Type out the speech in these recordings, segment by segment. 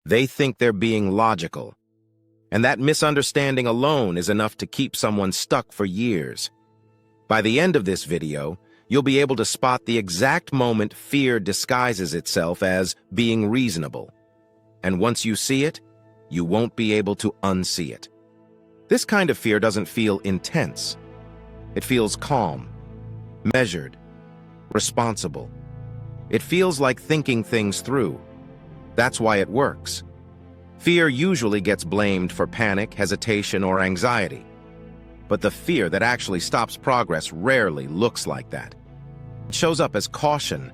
They think they're being logical. And that misunderstanding alone is enough to keep someone stuck for years. By the end of this video, you'll be able to spot the exact moment fear disguises itself as being reasonable. And once you see it, you won't be able to unsee it. This kind of fear doesn't feel intense. It feels calm, measured, responsible. It feels like thinking things through. That's why it works. Fear usually gets blamed for panic, hesitation, or anxiety. But the fear that actually stops progress rarely looks like that. It shows up as caution,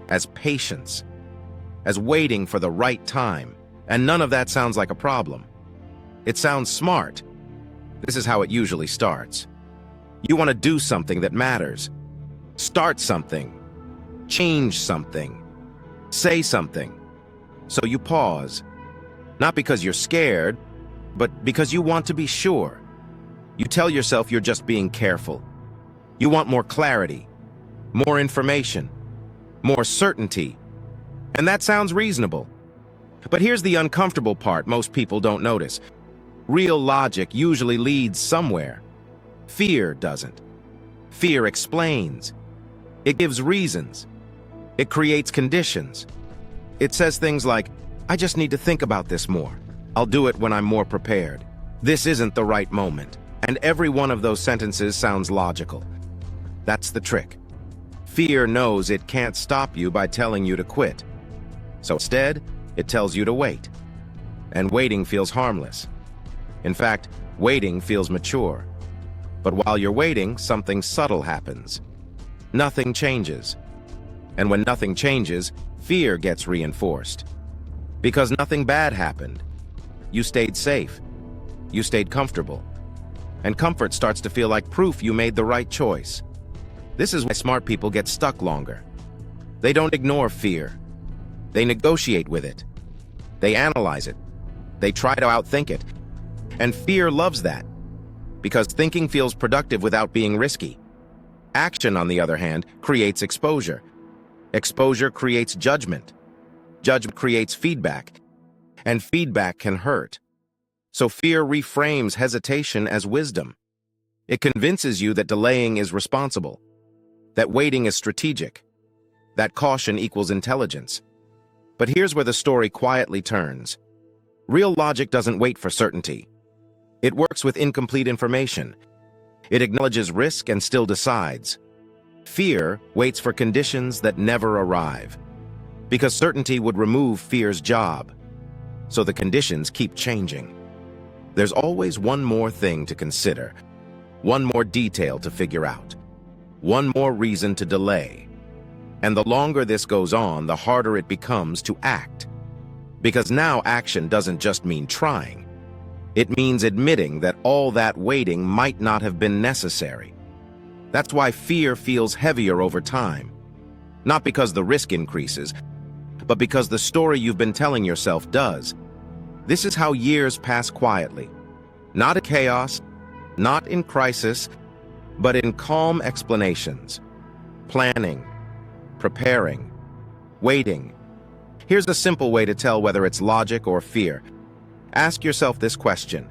as patience, as waiting for the right time, and none of that sounds like a problem. It sounds smart. This is how it usually starts. You want to do something that matters. Start something. Change something. Say something. So you pause. Not because you're scared, but because you want to be sure. You tell yourself you're just being careful. You want more clarity, more information, more certainty. And that sounds reasonable. But here's the uncomfortable part most people don't notice. Real logic usually leads somewhere. Fear doesn't. Fear explains. It gives reasons. It creates conditions. It says things like, I just need to think about this more. I'll do it when I'm more prepared. This isn't the right moment. And every one of those sentences sounds logical. That's the trick. Fear knows it can't stop you by telling you to quit. So instead, it tells you to wait. And waiting feels harmless. In fact, waiting feels mature. But while you're waiting, something subtle happens. Nothing changes. And when nothing changes, fear gets reinforced. Because nothing bad happened. You stayed safe. You stayed comfortable. And comfort starts to feel like proof you made the right choice. This is why smart people get stuck longer. They don't ignore fear. They negotiate with it. They analyze it. They try to outthink it. And fear loves that. Because thinking feels productive without being risky. Action, on the other hand, creates exposure. Exposure creates judgment. Judgment creates feedback, and feedback can hurt. So fear reframes hesitation as wisdom. It convinces you that delaying is responsible, that waiting is strategic, that caution equals intelligence. But here's where the story quietly turns. Real logic doesn't wait for certainty. It works with incomplete information. It acknowledges risk and still decides. Fear waits for conditions that never arrive. Because certainty would remove fear's job. So the conditions keep changing. There's always one more thing to consider, one more detail to figure out, one more reason to delay. And the longer this goes on, the harder it becomes to act. Because now action doesn't just mean trying. It means admitting that all that waiting might not have been necessary. That's why fear feels heavier over time. Not because the risk increases, but because the story you've been telling yourself does. This is how years pass quietly. Not in chaos, not in crisis, but in calm explanations. Planning, preparing, waiting. Here's a simple way to tell whether it's logic or fear. Ask yourself this question.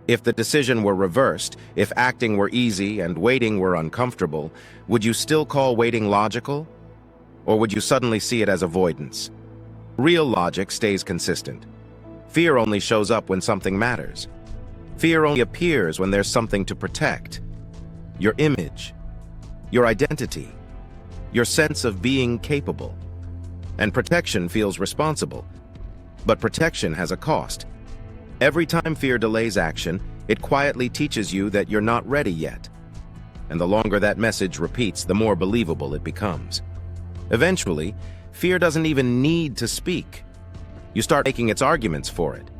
If the decision were reversed, if acting were easy and waiting were uncomfortable, would you still call waiting logical? Or would you suddenly see it as avoidance? Real logic stays consistent. Fear only shows up when something matters. Fear only appears when there's something to protect. Your image, your identity, your sense of being capable. And protection feels responsible. But protection has a cost. Every time fear delays action, it quietly teaches you that you're not ready yet. And the longer that message repeats, the more believable it becomes. Eventually, fear doesn't even need to speak. You start making its arguments for it.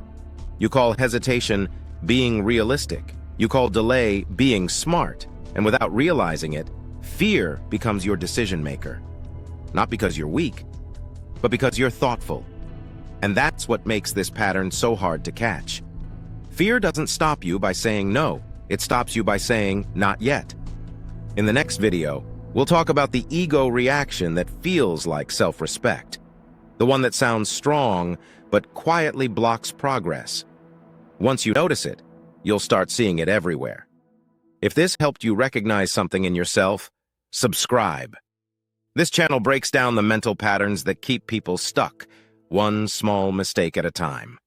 You call hesitation being realistic. You call delay being smart. And without realizing it, fear becomes your decision maker. Not because you're weak, but because you're thoughtful. And that's what makes this pattern so hard to catch. Fear doesn't stop you by saying no. It stops you by saying not yet. In the next video, we'll talk about the ego reaction that feels like self-respect. The one that sounds strong, but quietly blocks progress. Once you notice it, you'll start seeing it everywhere. If this helped you recognize something in yourself, subscribe. This channel breaks down the mental patterns that keep people stuck, one small mistake at a time.